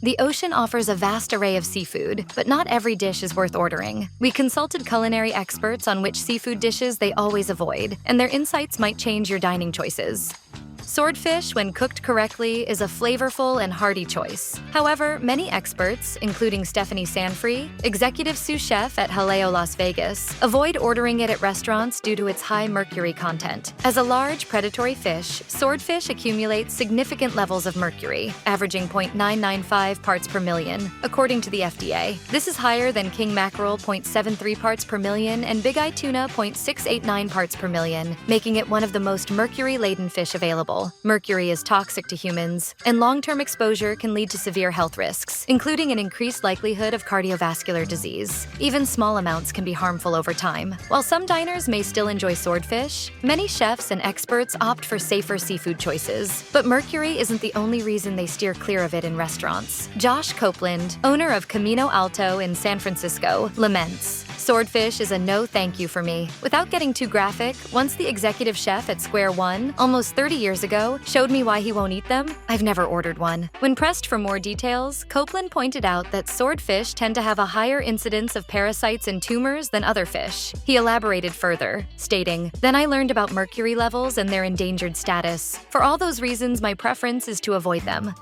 The ocean offers a vast array of seafood, but not every dish is worth ordering. We consulted culinary experts on which seafood dishes they always avoid, and their insights might change your dining choices. Swordfish, when cooked correctly, is a flavorful and hearty choice. However, many experts, including Stephanie Sanfree, executive sous chef at Haleo Las Vegas, avoid ordering it at restaurants due to its high mercury content. As a large predatory fish, swordfish accumulates significant levels of mercury, averaging 0.995 parts per million, according to the FDA. This is higher than king mackerel 0.73 parts per million and big eye tuna 0.689 parts per million, making it one of the most mercury-laden fish available. Mercury is toxic to humans, and long-term exposure can lead to severe health risks, including an increased likelihood of cardiovascular disease. Even small amounts can be harmful over time. While some diners may still enjoy swordfish, many chefs and experts opt for safer seafood choices. But mercury isn't the only reason they steer clear of it in restaurants. Josh Copeland, owner of Camino Alto in San Francisco, laments, "Swordfish is a no thank you for me." Without getting too graphic, once the executive chef at Square One, almost 30 years ago, showed me why he won't eat them, I've never ordered one. When pressed for more details, Copeland pointed out that swordfish tend to have a higher incidence of parasites and tumors than other fish. He elaborated further, stating, "Then I learned about mercury levels and their endangered status. For all those reasons, my preference is to avoid them."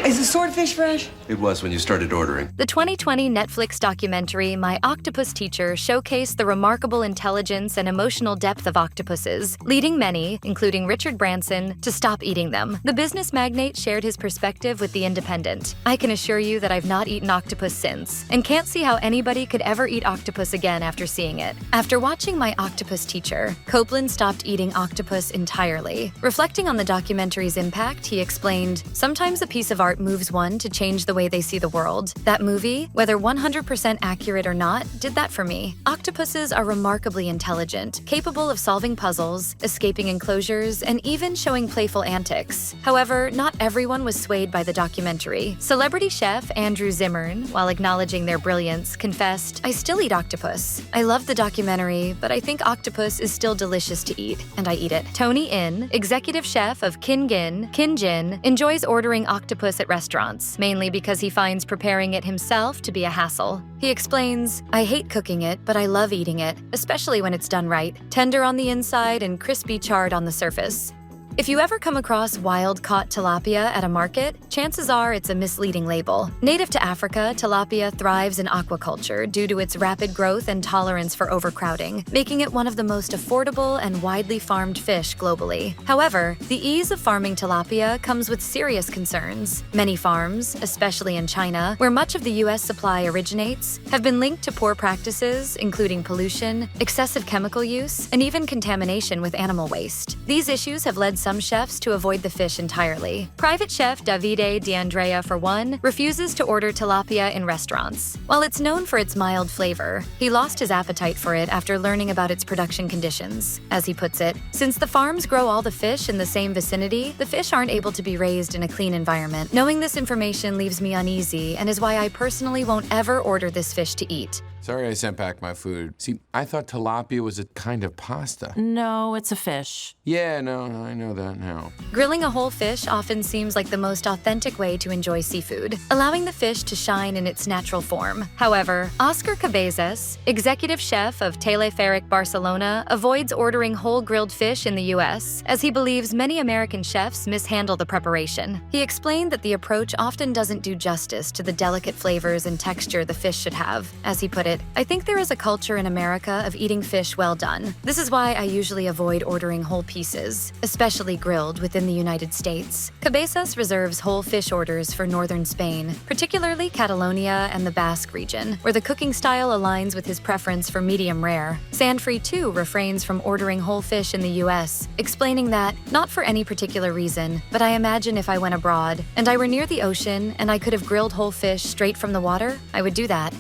Is the swordfish fresh? It was when you started ordering. The 2020 Netflix documentary My Octopus Teacher showcased the remarkable intelligence and emotional depth of octopuses, leading many, including Richard Branson, to stop eating them. The business magnate shared his perspective with The Independent. "I can assure you that I've not eaten octopus since, and can't see how anybody could ever eat octopus again after seeing it." After watching My Octopus Teacher, Copeland stopped eating octopus entirely. Reflecting on the documentary's impact, he explained, "Sometimes a piece of art moves one to change the way they see the world. That movie, whether 100% accurate or not, did that for me." Octopuses are remarkably intelligent, capable of solving puzzles, escaping enclosures, and even showing playful antics. However, not everyone was swayed by the documentary. Celebrity chef Andrew Zimmern, while acknowledging their brilliance, confessed, "I still eat octopus. I love the documentary, but I think octopus is still delicious to eat, and I eat it." Tony In, executive chef of Kinjin, enjoys ordering octopus at restaurants, mainly because he finds preparing it himself to be a hassle. He explains, "I hate cooking it, but I love eating it, especially when it's done right, tender on the inside and crispy charred on the surface." If you ever come across wild-caught tilapia at a market, chances are it's a misleading label. Native to Africa, tilapia thrives in aquaculture due to its rapid growth and tolerance for overcrowding, making it one of the most affordable and widely farmed fish globally. However, the ease of farming tilapia comes with serious concerns. Many farms, especially in China, where much of the U.S. supply originates, have been linked to poor practices, including pollution, excessive chemical use, and even contamination with animal waste. These issues have led some chefs to avoid the fish entirely. Private chef Davide D'Andrea, for one, refuses to order tilapia in restaurants. While it's known for its mild flavor, he lost his appetite for it after learning about its production conditions. As he puts it, "Since the farms grow all the fish in the same vicinity, the fish aren't able to be raised in a clean environment. Knowing this information leaves me uneasy and is why I personally won't ever order this fish to eat." Sorry I sent back my food. See, I thought tilapia was a kind of pasta. No, it's a fish. Yeah, no, I know that now. Grilling a whole fish often seems like the most authentic way to enjoy seafood, allowing the fish to shine in its natural form. However, Oscar Cabezas, executive chef of Teleferic Barcelona, avoids ordering whole grilled fish in the U.S., as he believes many American chefs mishandle the preparation. He explained that the approach often doesn't do justice to the delicate flavors and texture the fish should have. As he put it, "I think there is a culture in America of eating fish well done. This is why I usually avoid ordering whole pieces, especially grilled within the United States." Cabezas reserves whole fish orders for northern Spain, particularly Catalonia and the Basque region, where the cooking style aligns with his preference for medium rare. Sanfree, too, refrains from ordering whole fish in the U.S., explaining that, "Not for any particular reason, but I imagine if I went abroad, and I were near the ocean, and I could have grilled whole fish straight from the water, I would do that."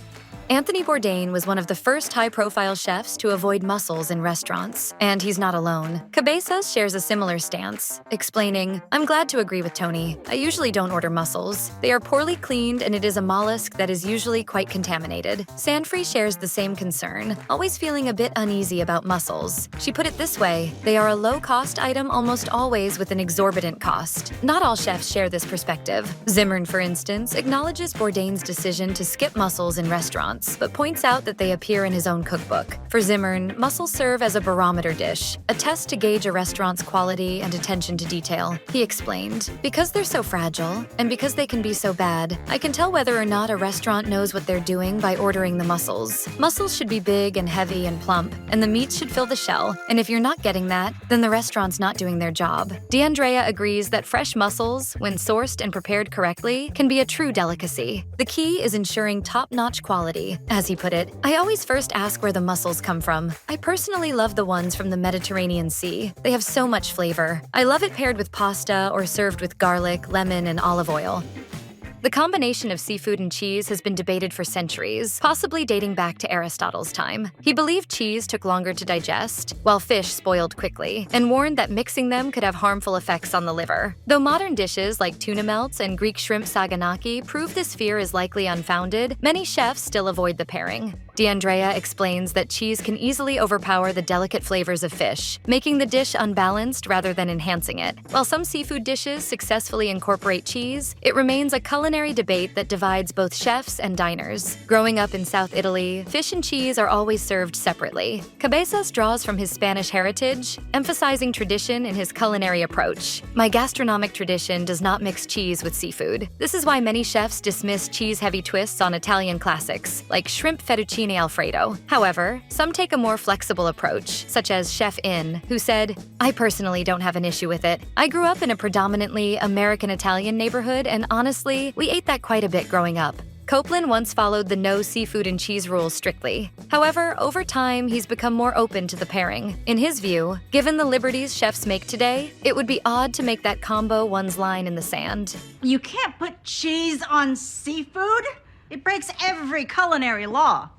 Anthony Bourdain was one of the first high-profile chefs to avoid mussels in restaurants, and he's not alone. Cabezas shares a similar stance, explaining, "I'm glad to agree with Tony. I usually don't order mussels. They are poorly cleaned and it is a mollusk that is usually quite contaminated." Sanfrey shares the same concern, always feeling a bit uneasy about mussels. She put it this way, "They are a low-cost item almost always with an exorbitant cost." Not all chefs share this perspective. Zimmern, for instance, acknowledges Bourdain's decision to skip mussels in restaurants, but points out that they appear in his own cookbook. For Zimmern, mussels serve as a barometer dish, a test to gauge a restaurant's quality and attention to detail. He explained, "Because they're so fragile, and because they can be so bad, I can tell whether or not a restaurant knows what they're doing by ordering the mussels. Mussels should be big and heavy and plump, and the meat should fill the shell, and if you're not getting that, then the restaurant's not doing their job." D'Andrea agrees that fresh mussels, when sourced and prepared correctly, can be a true delicacy. The key is ensuring top-notch quality. As he put it, "I always first ask where the mussels come from. I personally love the ones from the Mediterranean Sea. They have so much flavor. I love it paired with pasta or served with garlic, lemon, and olive oil." The combination of seafood and cheese has been debated for centuries, possibly dating back to Aristotle's time. He believed cheese took longer to digest, while fish spoiled quickly, and warned that mixing them could have harmful effects on the liver. Though modern dishes like tuna melts and Greek shrimp saganaki prove this fear is likely unfounded, many chefs still avoid the pairing. D'Andrea explains that cheese can easily overpower the delicate flavors of fish, making the dish unbalanced rather than enhancing it. While some seafood dishes successfully incorporate cheese, it remains a culinary debate that divides both chefs and diners. Growing up in South Italy, fish and cheese are always served separately. Cabezas draws from his Spanish heritage, emphasizing tradition in his culinary approach. "My gastronomic tradition does not mix cheese with seafood. This is why many chefs dismiss cheese-heavy twists on Italian classics, like shrimp fettuccine alfredo." However, some take a more flexible approach, such as Chef In, who said, "I personally don't have an issue with it. I grew up in a predominantly American-Italian neighborhood, and honestly, we ate that quite a bit growing up." Copeland once followed the no seafood and cheese rules strictly. However, over time, he's become more open to the pairing. In his view, given the liberties chefs make today, it would be odd to make that combo one's line in the sand. "You can't put cheese on seafood? It breaks every culinary law."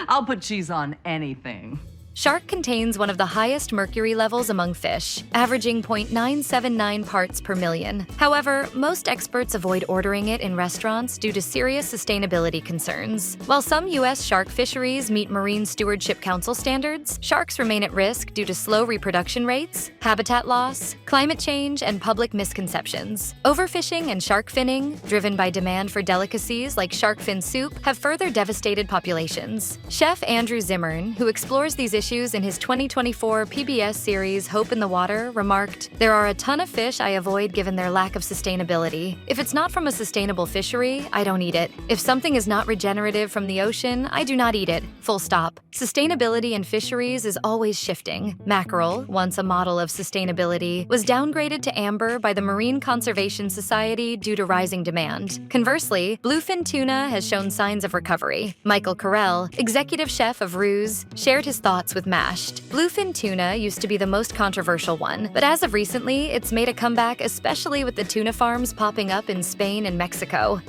I'll put cheese on anything. Shark contains one of the highest mercury levels among fish, averaging 0.979 parts per million. However, most experts avoid ordering it in restaurants due to serious sustainability concerns. While some U.S. shark fisheries meet Marine Stewardship Council standards, sharks remain at risk due to slow reproduction rates, habitat loss, climate change, and public misconceptions. Overfishing and shark finning, driven by demand for delicacies like shark fin soup, have further devastated populations. Chef Andrew Zimmern, who explores these issues in his 2024 PBS series Hope in the Water, remarked, "There are a ton of fish I avoid given their lack of sustainability. If it's not from a sustainable fishery, I don't eat it. If something is not regenerative from the ocean, I do not eat it. Full stop." Sustainability in fisheries is always shifting. Mackerel, once a model of sustainability, was downgraded to amber by the Marine Conservation Society due to rising demand. Conversely, bluefin tuna has shown signs of recovery. Michael Carell, executive chef of Ruse, shared his thoughts with Mashed. Bluefin tuna used to be the most controversial one, but as of recently, it's made a comeback, especially with the tuna farms popping up in Spain and Mexico.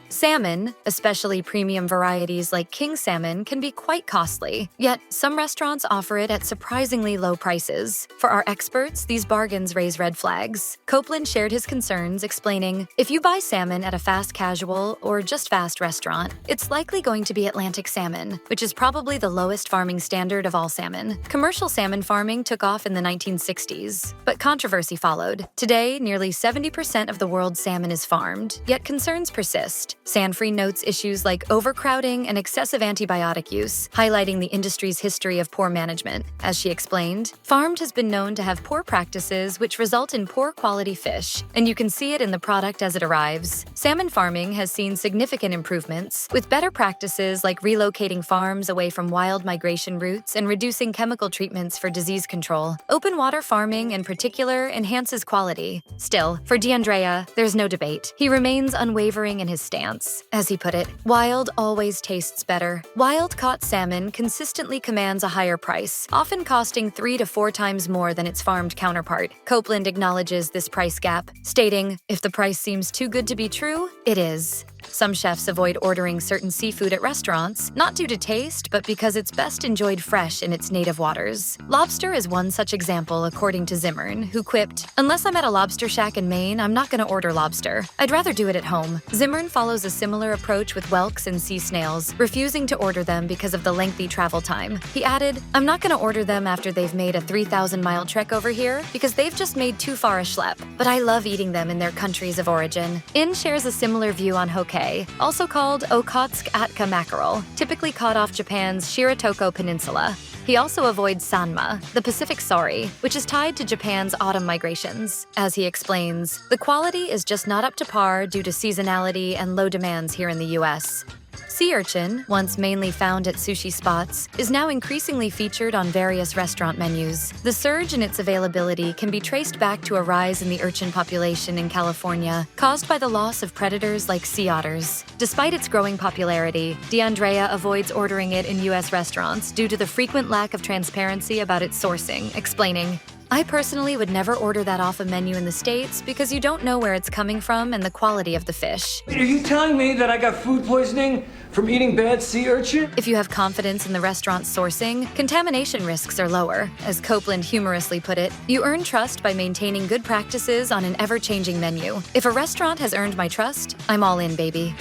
Salmon, especially premium varieties like king salmon, can be quite costly, yet some restaurants offer it at surprisingly low prices. For our experts, these bargains raise red flags. Copeland shared his concerns, explaining, "If you buy salmon at a fast casual or just fast restaurant, it's likely going to be Atlantic salmon, which is probably the lowest farming standard of all salmon. Commercial salmon farming took off in the 1960s, but controversy followed. Today, nearly 70% of the world's salmon is farmed, yet concerns persist. Sanfrey notes issues like overcrowding and excessive antibiotic use, highlighting the industry's history of poor management. As she explained, farmed has been known to have poor practices which result in poor quality fish, and you can see it in the product as it arrives. Salmon farming has seen significant improvements, with better practices like relocating farms away from wild migration routes and reducing chemical treatments for disease control. Open water farming, in particular, enhances quality. Still, for D'Andrea, there's no debate. He remains unwavering in his stance. As he put it, wild always tastes better. Wild-caught salmon consistently commands a higher price, often costing 3 to 4 times more than its farmed counterpart. Copeland acknowledges this price gap, stating, "If the price seems too good to be true, it is." Some chefs avoid ordering certain seafood at restaurants, not due to taste, but because it's best enjoyed fresh in its native waters. Lobster is one such example, according to Zimmern, who quipped, "Unless I'm at a lobster shack in Maine, I'm not going to order lobster. I'd rather do it at home." Zimmern follows a similar approach with whelks and sea snails, refusing to order them because of the lengthy travel time. He added, "I'm not going to order them after they've made a 3,000-mile trek over here, because they've just made too far a schlep, but I love eating them in their countries of origin." In shares a similar view on hokkay, also called Okhotsk atka mackerel, typically caught off Japan's Shiratoko Peninsula. He also avoids sanma, the Pacific sari, which is tied to Japan's autumn migrations. As he explains, the quality is just not up to par due to seasonality and low demands here in the US. Sea urchin, once mainly found at sushi spots, is now increasingly featured on various restaurant menus. The surge in its availability can be traced back to a rise in the urchin population in California, caused by the loss of predators like sea otters. Despite its growing popularity, DeAndrea avoids ordering it in US restaurants due to the frequent lack of transparency about its sourcing, explaining, "I personally would never order that off a menu in the States because you don't know where it's coming from and the quality of the fish." Wait, are you telling me that I got food poisoning from eating bad sea urchin? If you have confidence in the restaurant's sourcing, contamination risks are lower. As Copeland humorously put it, "You earn trust by maintaining good practices on an ever-changing menu. If a restaurant has earned my trust, I'm all in, baby."